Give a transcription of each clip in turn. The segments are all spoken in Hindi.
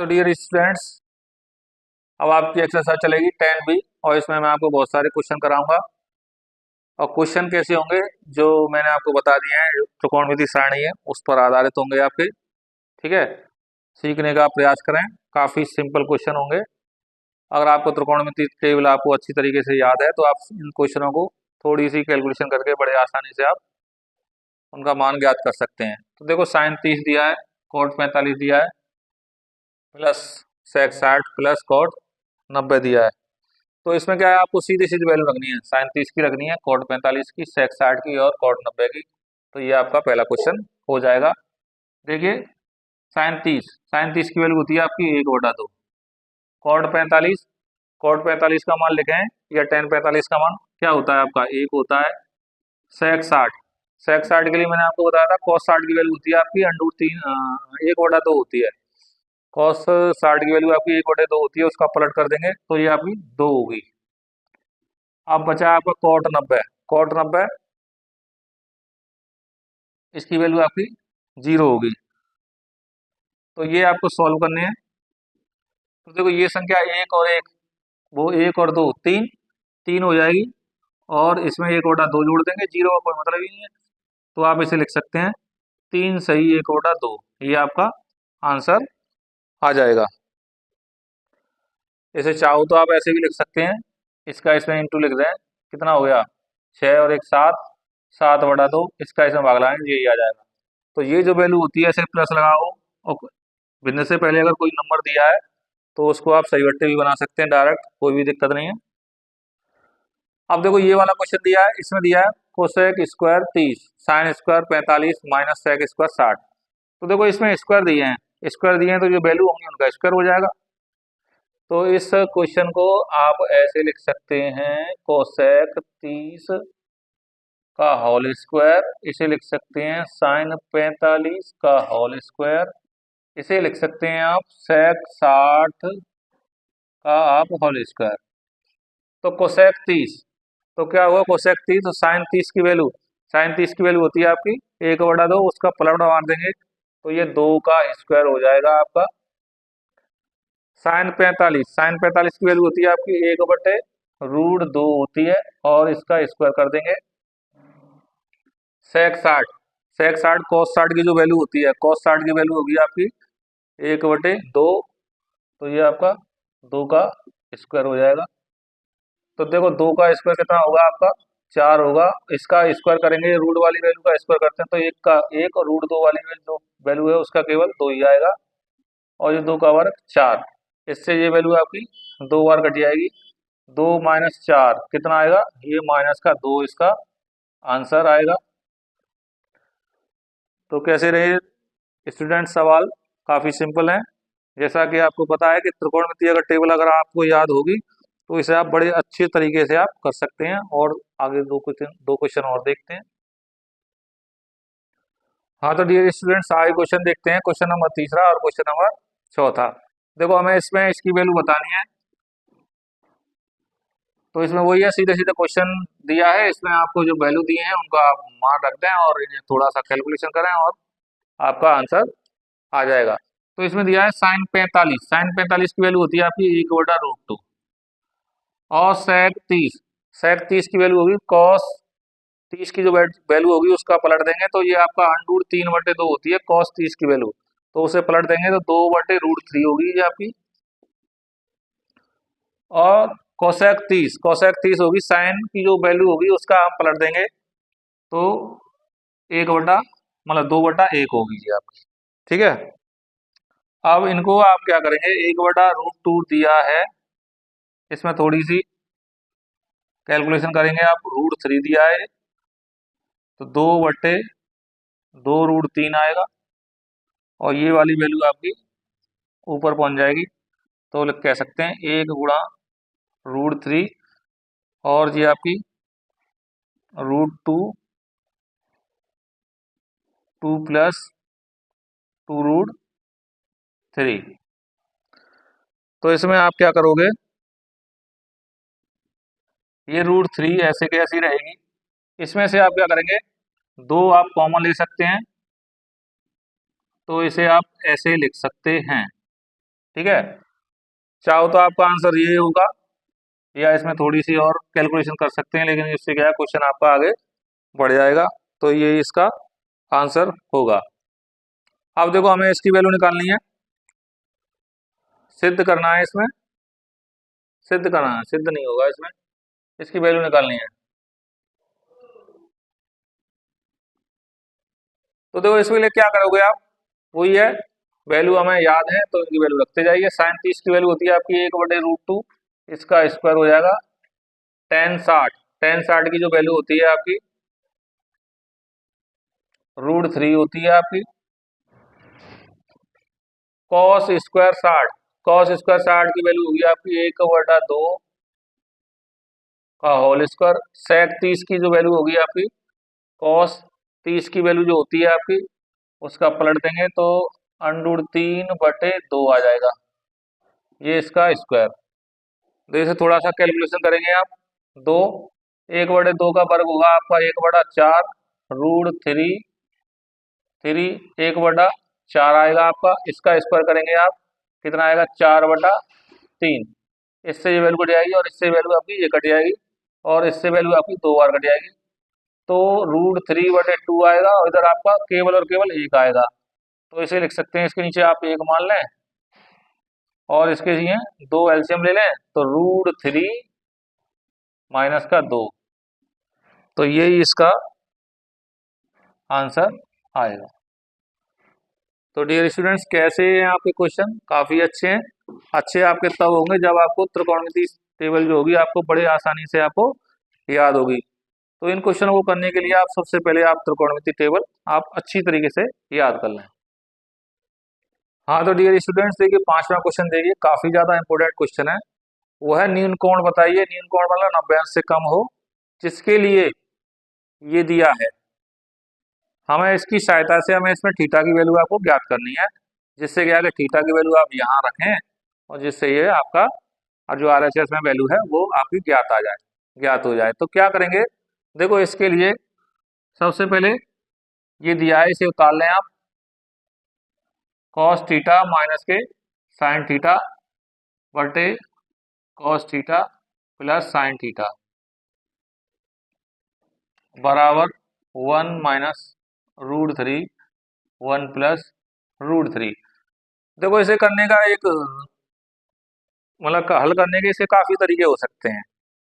तो डियर स्टूडेंट्स, अब आपकी एक्सरसाइज चलेगी 10B और इसमें मैं आपको बहुत सारे क्वेश्चन कराऊंगा। और क्वेश्चन कैसे होंगे जो मैंने आपको बता दिए हैं, जो त्रिकोणमिति सारणी है उस पर आधारित होंगे आपके। ठीक है, सीखने का प्रयास करें, काफ़ी सिंपल क्वेश्चन होंगे। अगर आपको त्रिकोणमिति टेबल आपको अच्छी तरीके से याद है तो आप इन क्वेश्चनों को थोड़ी सी कैलकुलेशन करके बड़े आसानी से आप उनका मान ज्ञात कर सकते हैं। तो देखो, साइन 30 दिया है, कोट 45 दिया है, प्लस सेक 60 प्लस कोट 90 दिया है। तो इसमें क्या है, आपको सीधी सीधी वैल्यू रखनी है, साइन 30 की रखनी है, कोट 45 की, सेक 60 की और कोट 90 की। तो ये आपका पहला क्वेश्चन हो जाएगा। देखिए, साइन तीस की वैल्यू होती है आपकी 1/2। कोट 45 का मान लिखें या टेन 45 का मान क्या होता है आपका 1 होता है। सेक 60 के लिए मैंने आपको बताया था, कॉस 60 की वैल्यू होती है आपकी √3 1/2 होती है। कॉस 60 की वैल्यू आपकी 1/2 होती है, उसका पलट कर देंगे तो ये आपकी 2 होगी। अब बचा आपका कोट 90 इसकी वैल्यू आपकी 0 होगी। तो ये आपको सॉल्व करने हैं। तो देखो, ये संख्या 1 और 1, वो 1 और 2 3 3 हो जाएगी, और इसमें 1/2 जोड़ देंगे, 0 का कोई मतलब ही नहीं है। तो आप इसे लिख सकते हैं 3 सही 1/2, ये आपका आंसर आ जाएगा। इसे चाहो तो आप ऐसे भी लिख सकते हैं, इसका इसमें इंटू लिख दें, कितना हो गया 6 और 1 7, 7/2, इसका इसमें भाग लाएंगे, यही आ जाएगा। तो ये जो वैल्यू होती है ऐसे प्लस लगाओ, और भिन्न से पहले अगर कोई नंबर दिया है तो उसको आप सही बट्टे भी बना सकते हैं डायरेक्ट, कोई भी दिक्कत नहीं है। अब देखो, ये वाला क्वेश्चन दिया है, इसमें दिया है cosec square 30 sine square 45 minus sec square 60। तो देखो, इसमें स्क्वायर दिए हैं, तो जो वैल्यू होंगी उनका स्क्वायर हो जाएगा। तो इस क्वेश्चन को आप ऐसे लिख सकते हैं, कोसेक 30 का होल स्क्वायर, इसे लिख सकते हैं साइन 45 का होल स्क्वायर, इसे लिख सकते हैं आप सेक 60 का आप होल स्क्वायर। तो कोसेक 30, तो क्या हुआ कोसेक 30, तो साइन 30 की वैल्यू होती है आपकी 1/2, उसका पलट मार देंगे तो ये 2 का स्क्वायर हो जाएगा आपका। साइन 45 की वैल्यू होती है आपकी 1/√2 होती है, और इसका स्क्वायर कर देंगे। सेक 60 कॉस 60 की जो वैल्यू होती है, कॉस 60 की वैल्यू होगी आपकी 1/2, तो ये आपका 2 का स्क्वायर हो जाएगा। तो देखो, 2 का स्क्वायर कितना होगा आपका 4 होगा, इसका स्क्वायर करेंगे, रूट वाली वैल्यू का स्क्वायर करते हैं तो 1 का 1 और √2 वाली जो वैल्यू है उसका केवल 2 ही आएगा, और ये 2 का वर्ग 4, इससे ये वैल्यू आपकी 2 बार कट जाएगी। 2 माइनस 4 कितना आएगा, ये माइनस का 2 इसका आंसर आएगा। तो कैसे रहे स्टूडेंट, सवाल काफ़ी सिंपल है। जैसा कि आपको पता है कि त्रिकोणमिति अगर टेबल अगर आपको याद होगी तो इसे आप बड़े अच्छे तरीके से आप कर सकते हैं। और आगे दो क्वेश्चन और देखते हैं। हाँ, तो डियर स्टूडेंट्स, आगे क्वेश्चन देखते हैं, क्वेश्चन नंबर तीसरा और क्वेश्चन नंबर चौथा। देखो, हमें इसमें इसकी वैल्यू बतानी है। तो इसमें वही है, सीधे सीधे क्वेश्चन दिया है, इसमें आपको जो वैल्यू दिए हैं उनका आप मान रख दें और इन्हें थोड़ा सा कैलकुलेशन करें और आपका आंसर आ जाएगा। तो इसमें दिया है साइन 45 की वैल्यू होती है आपकी 1/√2, और सेक 30 की वैल्यू होगी कॉस 30 की जो वैल्यू होगी उसका पलट देंगे तो ये आपका √3/2 होती है कॉस 30 की वैल्यू, तो उसे पलट देंगे तो 2/√3 होगी ये आपकी। और कोसेक 30 होगी, साइन की जो वैल्यू होगी उसका हम पलट देंगे तो 2/1 होगी ये आपकी। ठीक है, अब इनको आप क्या करेंगे, 1/√2 दिया है, इसमें थोड़ी सी कैलकुलेशन करेंगे आप, √3 दिया है तो 2/2√3 आएगा, और ये वाली वैल्यू आपकी ऊपर पहुंच जाएगी। तो कह सकते हैं 1 × √3, और ये आपकी √2 2 + 2√3। तो इसमें आप क्या करोगे, ये √3 ऐसे के ऐसी रहेगी, इसमें से आप क्या करेंगे, 2 आप कॉमन ले सकते हैं, तो इसे आप ऐसे लिख सकते हैं ठीक है, चाहो तो आपका आंसर ये होगा, या इसमें थोड़ी सी और कैलकुलेशन कर सकते हैं, लेकिन इससे क्या है क्वेश्चन आपका आगे बढ़ जाएगा। तो ये इसका आंसर होगा। अब देखो हमें इसकी वैल्यू निकालनी है, सिद्ध करना है इसमें, सिद्ध करना है, सिद्ध नहीं होगा इसमें, इसकी वैल्यू निकालनी है। तो देखो इसके लिए क्या करोगे आप, वही है, वैल्यू हमें याद है तो इनकी वैल्यू रखते जाइए। साइन 30 की वैल्यू होती है आपकी 1/√2, इसका स्क्वायर हो जाएगा टेन 60। टेन 60 की जो वैल्यू होती है आपकी √3 होती है आपकी। कॉस स्क्वायर 60, कॉस स्क्वायर 60 की वैल्यू होगी आपकी 1/2 का होल स्क्वायर। सेक 30 की जो वैल्यू होगी आपकी, कॉस 30 की वैल्यू जो होती है आपकी, उसका पलट देंगे तो √3/2 आ जाएगा, ये इसका स्क्वायर। तो इसे थोड़ा सा कैलकुलेशन करेंगे आप, दो 1/2 का वर्ग होगा आपका 1/4, √3 1/4 आएगा आपका। इसका स्क्वायर करेंगे आप, कितना आएगा 4/3। इससे ये वैल्यू कट जाएगी और इससे वैल्यू आपकी ये कट जाएगी और इससे वैल्यू आपकी 2 बार कट जाएगी, तो √3/2 आएगा और इधर आपका केवल और केवल 1 आएगा। तो इसे लिख सकते हैं, इसके नीचे आप 1 मान लें और इसके लिए 2 एलसीएम ले लें, तो √3 माइनस का 2, तो यही इसका आंसर आएगा। तो डियर स्टूडेंट्स, कैसे हैं आपके क्वेश्चन? काफ़ी अच्छे हैं। अच्छे आपके तब होंगे जब आपको त्रिकोणमिति टेबल जो होगी आपको बड़े आसानी से आपको याद होगी। तो इन क्वेश्चनों को करने के लिए आप सबसे पहले आप त्रिकोणमिति टेबल आप अच्छी तरीके से याद कर लें। हाँ, तो डियर स्टूडेंट्स देखिए, पांचवा क्वेश्चन देखिए, काफ़ी ज़्यादा इंपॉर्टेंट क्वेश्चन है। वो है न्यून कोण बताइए, न्यून कोण मतलब 90 अंश से कम हो, जिसके लिए ये दिया है। हमें इसकी सहायता से हमें इसमें थीटा की वैल्यू आपको ज्ञात करनी है, जिससे क्या है कि थीटा की वैल्यू आप यहाँ रखें और जिससे ये आपका और जो RHS में वैल्यू है वो आपकी ज्ञात आ जाए, ज्ञात हो जाए। तो क्या करेंगे, देखो इसके लिए सबसे पहले ये दिया है, इसे उतार लें आप, cos थीटा माइनस के साइन थीटा बटे cos theta plus sine theta बराबर 1 माइनस √3 1 प्लस √3। देखो इसे करने का एक मतलब हल करने के इसे काफ़ी तरीके हो सकते हैं।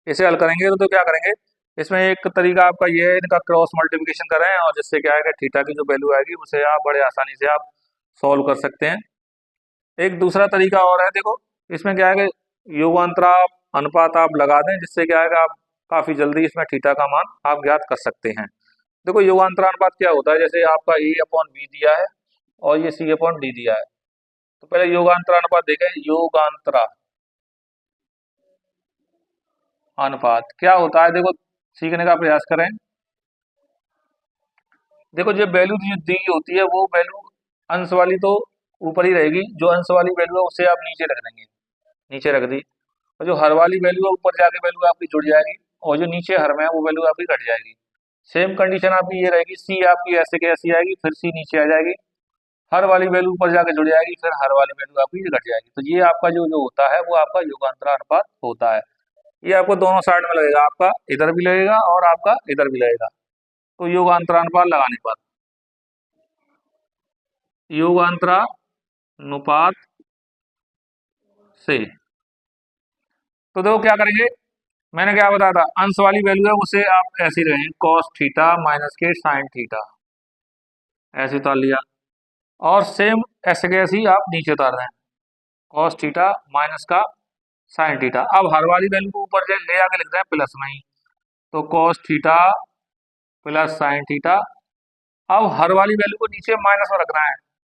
इसे हल करेंगे तो क्या करेंगे, इसमें एक तरीका आपका ये है, इनका क्रॉस मल्टीप्लिकेशन करें और जिससे क्या है कि थीटा की जो वैल्यू आएगी उसे आप बड़े आसानी से आप सॉल्व कर सकते हैं। एक दूसरा तरीका और है, देखो इसमें क्या है कि योगांतरा अनुपात आप लगा दें, जिससे क्या है कि आप काफ़ी जल्दी इसमें थीटा का मान आप ज्ञात कर सकते हैं। देखो योगांतरा अनुपात क्या होता है, जैसे आपका A/B दिया है और ये C/D दिया है। तो पहले योगांतरा अनुपात देखें, योगांतरा अनुपात क्या होता है, देखो सीखने का प्रयास करें। देखो जो वैल्यू दी होती है वो वैल्यू अंश वाली तो ऊपर ही रहेगी, जो अंश वाली वैल्यू है उसे आप नीचे रख देंगे, नीचे रख दी, और जो हर वाली वैल्यू है ऊपर जाके वैल्यू आपकी जुड़ जाएगी और जो नीचे हर में है वो वैल्यू आपकी घट जाएगी। सेम कंडीशन आपकी ये रहेगी, सी आपकी ऐसे के ऐसी आएगी, फिर सी नीचे आ जाएगी, हर वाली वैल्यू ऊपर जाके जुड़ जाएगी, फिर हर वाली वैल्यू आपकी घट जाएगी। तो ये आपका जो जो होता है वो आपका योगांतरा अनुपात होता है। ये आपको दोनों साइड में लगेगा, आपका इधर भी लगेगा और आपका इधर भी लगेगा। तो योगांतरा अनुपात लगाने पर योगांतरा अनुपात से, तो देखो क्या करेंगे, मैंने क्या बताया था, अंश वाली वैल्यू है उसे आप ऐसे ही रहेंगे, cos थीटा माइनस के साइन थीटा, ऐसे उतार लिया और सेम ऐसे के ऐसे ही आप नीचे उतार दें, cos थीटा माइनस का साइन थीटा। अब हर वाली वैल्यू को ऊपर ले आके लिख दें प्लस में ही, तो cos theta plus sine theta. अब हर वाली वैल्यू को नीचे माइनस में रखना है,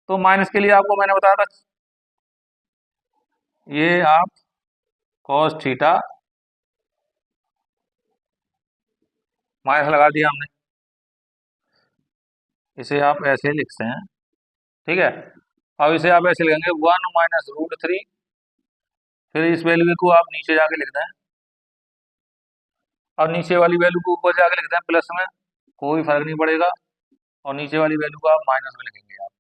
तो माइनस के लिए आपको मैंने बताया था, ये आप cos थीटा माइनस लगा दिया हमने, इसे आप ऐसे लिखते हैं, ठीक है। अब इसे आप ऐसे लिखेंगे 1 माइनस √3, फिर इस वैल्यू को आप नीचे जाके लिख दें और नीचे वाली वैल्यू को ऊपर जाके लिख दें प्लस में, कोई फर्क नहीं पड़ेगा, और नीचे वाली वैल्यू को आप माइनस में लिखेंगे आप,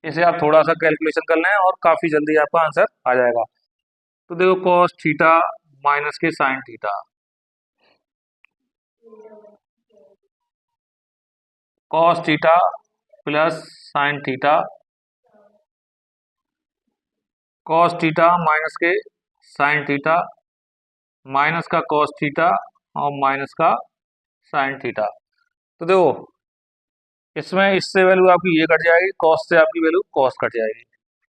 इसे आप थोड़ा सा कैलकुलेशन कर लें और काफी जल्दी आपका आंसर आ जाएगा। तो देखो कॉस थीटा माइनस के sine theta, cos theta plus sine theta, cos theta minus के साइन थीटा, माइनस का कॉस थीटा और माइनस का साइन थीटा। तो देखो इसमें इससे वैल्यू आपकी ये कट जाएगी, कॉस से आपकी वैल्यू कॉस कट जाएगी।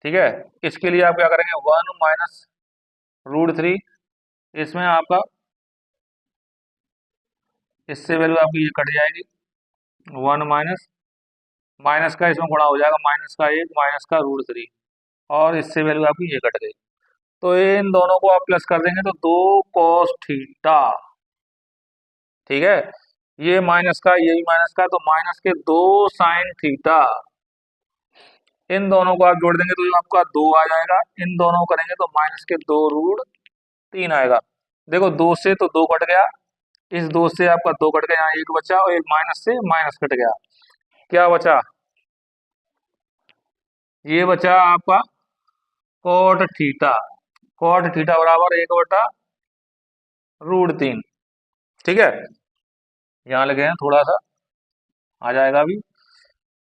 ठीक है, इसके लिए आप क्या करेंगे, 1 - √3, इसमें आपका इससे वैल्यू आपकी ये कट जाएगी 1 माइनस, माइनस का इसमें गुणा हो जाएगा, -1 -का √3, और इससे वैल्यू आपकी ये कट गई। तो इन दोनों को आप प्लस कर देंगे तो 2 cos थीटा। ठीक है, ये माइनस का ये भी माइनस का, तो माइनस के 2 sin थीटा। इन दोनों को आप जोड़ देंगे तो आपका 2 आ जाएगा, इन दोनों को करेंगे तो माइनस के 2 √3 आएगा। देखो 2 से तो 2 कट गया, इस 2 से आपका 2 कट गया, यहाँ 1 बचा और एक माइनस से माइनस कट गया। क्या बचा, ये बचा आपका कॉट थीटा। कॉट थीटा बराबर 1/√3। ठीक है, यहाँ लगे हैं थोड़ा सा आ जाएगा अभी।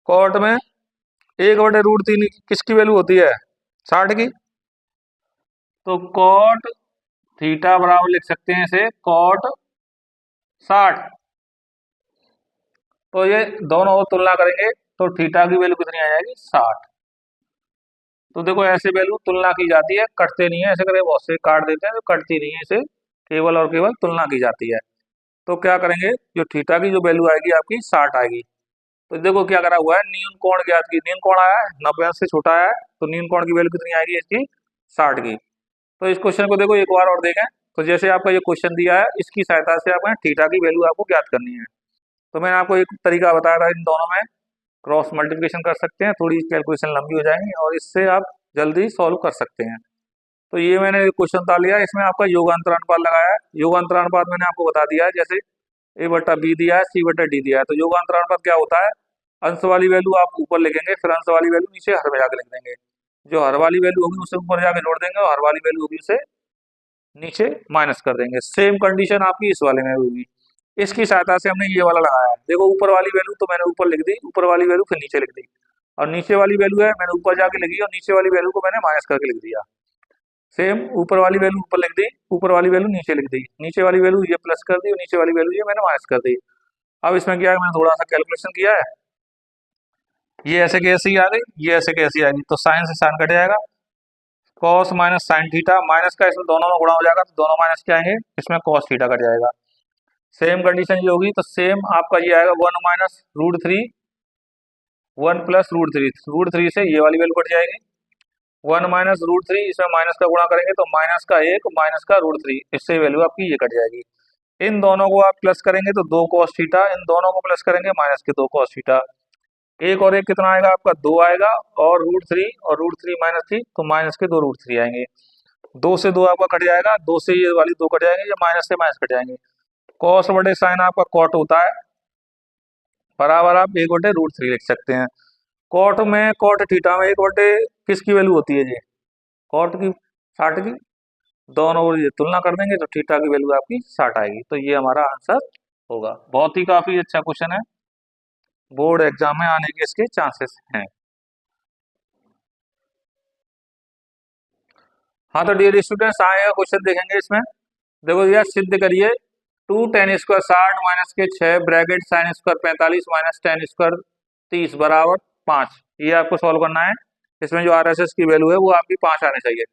कॉट में 1/√3 किसकी वैल्यू होती है, 60 की। तो कॉट थीटा बराबर लिख सकते हैं इसे कॉट 60। तो ये दोनों को तुलना करेंगे तो थीटा की वैल्यू कितनी आ जाएगी, 60। तो देखो ऐसे वैल्यू तुलना की जाती है, कटते नहीं है, ऐसे करके बहुत से काट देते हैं तो कटती नहीं है, इसे केवल और केवल तुलना की जाती है। तो क्या करेंगे, जो थीटा की जो वैल्यू आएगी आपकी 60 आएगी। तो देखो क्या करा हुआ है, न्यून कोण ज्ञात की, न्यून कोण आया है 90 से छोटा है, तो न्यून कोण की वैल्यू कितनी आएगी इसकी, 60 की। तो इस क्वेश्चन को देखो एक बार और देखें। तो जैसे आपका ये क्वेश्चन दिया है, इसकी सहायता से आपने थीटा की वैल्यू आपको ज्ञात करनी है। तो मैंने आपको एक तरीका बताया था, इन दोनों में क्रॉस मल्टीप्लिकेशन कर सकते हैं, थोड़ी कैलकुलेशन लंबी हो जाएंगी और इससे आप जल्दी सॉल्व कर सकते हैं। तो ये मैंने क्वेश्चन बता लिया, इसमें आपका योगांतर अनुपात लगाया है। योगांतर अनुपात मैंने आपको बता दिया है, जैसे A/B दिया है, C/D दिया है। तो योगांतर अनुपात क्या होता है, अंश वाली वैल्यू आप ऊपर लिखेंगे, फिर अंश वाली वैल्यू नीचे हर में जाकर लिख देंगे। जो हर वाली वैल्यू होगी उसे ऊपर जाके जोड़ देंगे और हर वाली वैल्यू होगी उसे नीचे माइनस कर देंगे। सेम कंडीशन आपकी इस वाले में होगी। इसकी सहायता से हमने ये वाला लगाया है। देखो ऊपर वाली वैल्यू तो मैंने ऊपर लिख दी, ऊपर वाली वैल्यू फिर नीचे लिख दी, और नीचे वाली वैल्यू है मैंने ऊपर जाके लिखी और नीचे वाली वैल्यू को मैंने माइनस करके लिख दिया। सेम ऊपर वाली वैल्यू ऊपर लिख दी, ऊपर वाली वैल्यू नीचे लिख दी, नीचे वाली वैल्यू ये प्लस कर दी और नीचे वाली वैल्यू ये मैंने माइनस कर दी। अब इसमें क्या है, मैंने थोड़ा सा कैलकुलेशन किया है, ये ऐसे कैसे ही आ गई, ये ऐसे कैसे आएगी, तो साइन से साइन कट जाएगा, cos minus sine theta, minus का इसमें दोनों में गुणा हो जाएगा, तो दोनों माइनस क्या आएंगे, इसमें कॉस थीटा कट जाएगा। सेम कंडीशन ये होगी, तो सेम आपका ये आएगा 1 - √3, 1 + √3, √3 से ये वाली वैल्यू कट जाएगी, 1 - √3, इसमें माइनस का गुणा करेंगे तो माइनस का 1 माइनस का √3, इससे वैल्यू आपकी ये कट जाएगी। इन दोनों को आप प्लस करेंगे तो 2 cos थीटा, इन दोनों को प्लस करेंगे माइनस के 2 cos थीटा। एक और एक कितना आएगा आपका, 2 आएगा, और √3 और √3 -3, तो माइनस के 2 √3 आएंगे। 2 से 2 आपका कट जाएगा, 2 से ये वाली 2 कट जाएंगे, ये माइनस से माइनस कट जाएंगे। कॉस बटे साइन आपका कॉट होता है, बराबर आप 1/√3 लिख सकते हैं। कॉट में कॉट थीटा में 1 किसकी वैल्यू होती है जी, कॉट की, 60 की। दोनों ओर ये तुलना कर देंगे तो थीटा की वैल्यू आपकी 60 आएगी। तो ये हमारा आंसर होगा। बहुत ही काफी अच्छा क्वेश्चन है, बोर्ड एग्जाम में आने के इसके चांसेस हैं। हाँ तो डियर स्टूडेंट्स, आए क्वेश्चन देखेंगे इसमें। देखो यह सिद्ध करिए 2 tan² 60 माइनस के 6 ब्रैकेट sin² 45 माइनस tan² 30 बराबर 5। ये आपको सॉल्व करना है। इसमें जो RHS की वैल्यू है वो आपकी 5 आनी चाहिए।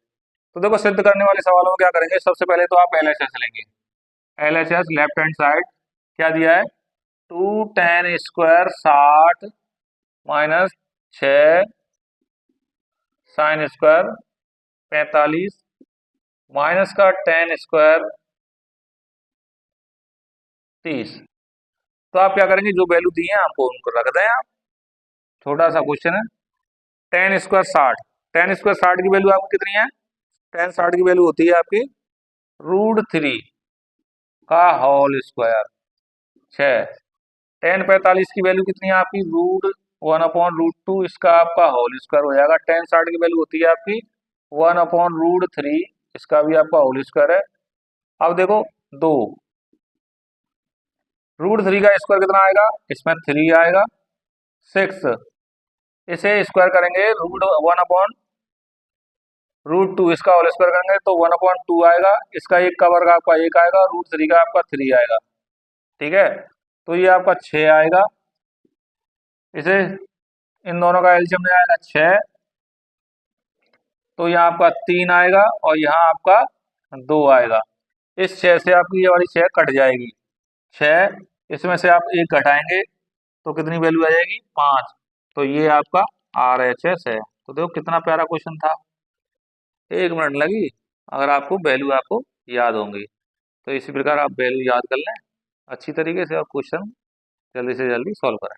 तो देखो सिद्ध करने वाले सवालों में क्या करेंगे, सबसे पहले तो आप LHS लेंगे। LHS लेफ्ट हैंड साइड क्या दिया है, 2 tan² 60 माइनस 6 sin² 45 माइनस का tan² 30। तो आप क्या करेंगे, जो वैल्यू दी है आपको उनको रख दें आप। छोटा सा क्वेश्चन है। tan² 60, tan² 60 की वैल्यू आपको कितनी है, tan 60 की वैल्यू होती है आपकी √3 का होल स्क्वायर 6। tan 45 की वैल्यू कितनी है आपकी, 1/√2 इसका आपका होल स्क्वायर हो जाएगा। टेन 60 की वैल्यू होती है आपकी 1/√3, इसका भी आपका होल स्क्वायर है। अब देखो 2 √3 का स्क्वायर कितना आएगा, इसमें 3 आएगा। 6 इसे स्क्वायर करेंगे √1/√2 इसका होल स्क्वायर करेंगे तो 1/2 आएगा। इसका एक का वर्ग आपका 1 आएगा, √3 का आपका 3 आएगा। ठीक है, तो ये आपका 6 आएगा। इसे इन दोनों का एलसीएम में आएगा 6, तो यहाँ आपका 3 आएगा और यहाँ आपका 2 आएगा। इस 6 से आपकी ये वाली 6 कट जाएगी। 6 इसमें से आप 1 घटाएंगे तो कितनी वैल्यू आ जाएगी, 5। तो ये आपका RHS है। तो देखो कितना प्यारा क्वेश्चन था, 1 मिनट लगी। अगर आपको वैल्यू आपको याद होंगी तो इसी प्रकार आप वैल्यू याद कर लें अच्छी तरीके से और क्वेश्चन जल्दी से जल्दी सॉल्व करें।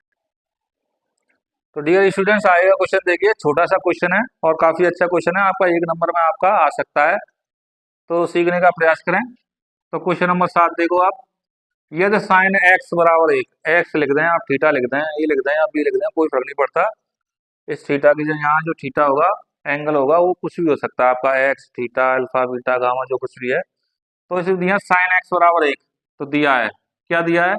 तो डियर स्टूडेंट्स, आएगा क्वेश्चन देखिए, छोटा सा क्वेश्चन है और काफी अच्छा क्वेश्चन है, आपका 1 नंबर में आपका आ सकता है, तो सीखने का प्रयास करें। तो क्वेश्चन नंबर 7 देखो आप, यदि साइन x बराबर 1, एक्स लिख दें आप, थीटा लिख दें, ए लिख दें या बी लिख दें, कोई फर्क नहीं पड़ता। इस थीटा की जो यहाँ जो थीटा होगा, एंगल होगा, वो कुछ भी हो सकता है आपका, x, theta, alpha, beta, gamma, जो कुछ भी है। तो इसे दिया साइन x बराबर 1, तो दिया है, क्या दिया है,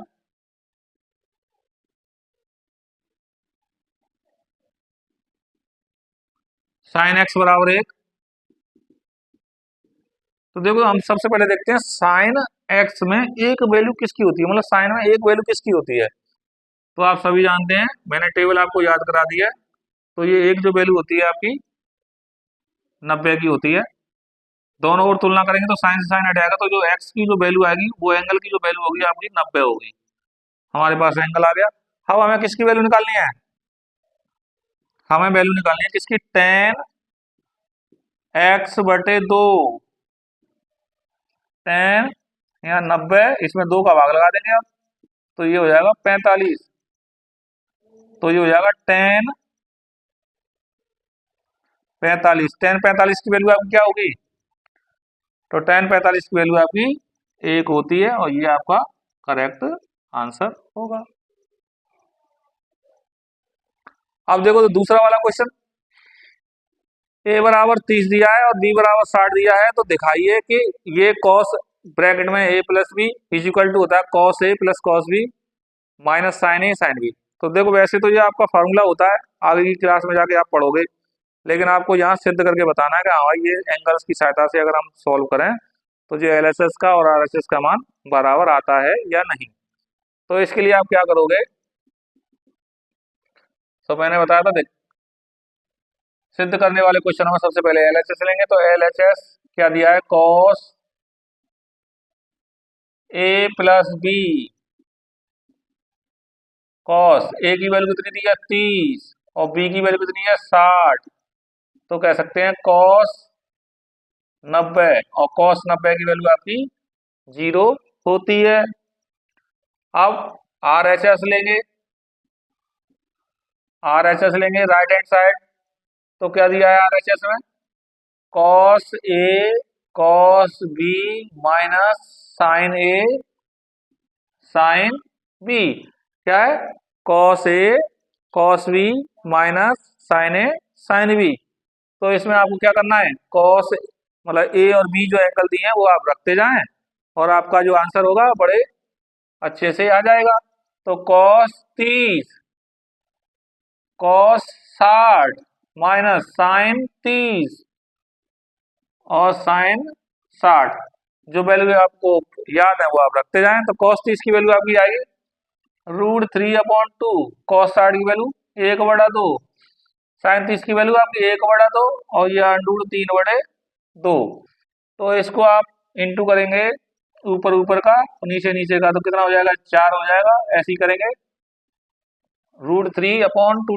साइन x बराबर 1। तो देखो हम सबसे पहले देखते हैं साइन x में एक वैल्यू किसकी होती है, मतलब साइन में एक वैल्यू किसकी होती है। तो आप सभी जानते हैं, मैंने टेबल आपको याद करा दिया है। तो ये एक जो वैल्यू होती है आपकी 90 की होती है। दोनों ओर तुलना करेंगे तो साइन से साइन हट जाएगा, तो जो x की जो वैल्यू आएगी वो एंगल की जो वैल्यू होगी आपकी 90 होगी। हमारे पास एंगल आ गया। अब हमें किसकी वैल्यू निकालनी है, हमें वैल्यू निकालनी है किसकी, tan x/2। tan यहाँ 90, इसमें 2 का भाग लगा देंगे आप, तो ये हो जाएगा 45। तो ये हो जाएगा tan 45 की वैल्यू आपकी क्या होगी, तो tan 45 की वैल्यू आपकी 1 होती है और ये आपका करेक्ट आंसर होगा। अब देखो तो दूसरा वाला क्वेश्चन, a बराबर 30 दिया है और b बराबर 60 दिया है, तो दिखाइए कि ये cos ब्रैकेट में a plus B is equal to होता है cos a plus cos b minus sine a sine b। तो देखो वैसे तो ये आपका फार्मूला होता है, आगे की क्लास में जाके आप पढ़ोगे, लेकिन आपको यहाँ सिद्ध करके बताना है कि हाँ ये एंगल्स की सहायता से अगर हम सॉल्व करें तो जो LHS का और RHS का मान बराबर आता है या नहीं। तो इसके लिए आप क्या करोगे, तो मैंने बताया था, देख सिद्ध करने वाले क्वेश्चन में सबसे पहले LHS लेंगे। तो LHS क्या दिया है, cos a plus B, cos a की वैल्यू कितनी दी है 30 और b की वैल्यू कितनी है 60, तो कह सकते हैं cos 90, और cos 90 की वैल्यू आपकी 0 होती है। अब RHS लेंगे, RHS लेंगे राइट हैंड साइड, तो क्या दिया है RHS में, cos a cos b minus sine a sine b, क्या है cos a cos b minus sine a sine b। तो इसमें आपको क्या करना है, cos मतलब a और b जो एंगल दिए हैं वो आप रखते जाएं और आपका जो आंसर होगा बड़े अच्छे से आ जाएगा। तो cos 30 cos 60 माइनस साइन 30 और साइन 60, जो वैल्यू आपको याद है वो आप रखते जाएं। तो cos 30 की वैल्यू आपकी आएगी √3/2, cos 60 की वैल्यू 1/2, साइन 30 की वैल्यू आपकी 1/2 और ये √3/2। तो इसको आप इंटू करेंगे ऊपर ऊपर का नीचे नीचे का, तो कितना हो जाएगा, 4 हो जाएगा। ऐसे ही करेंगे √3/2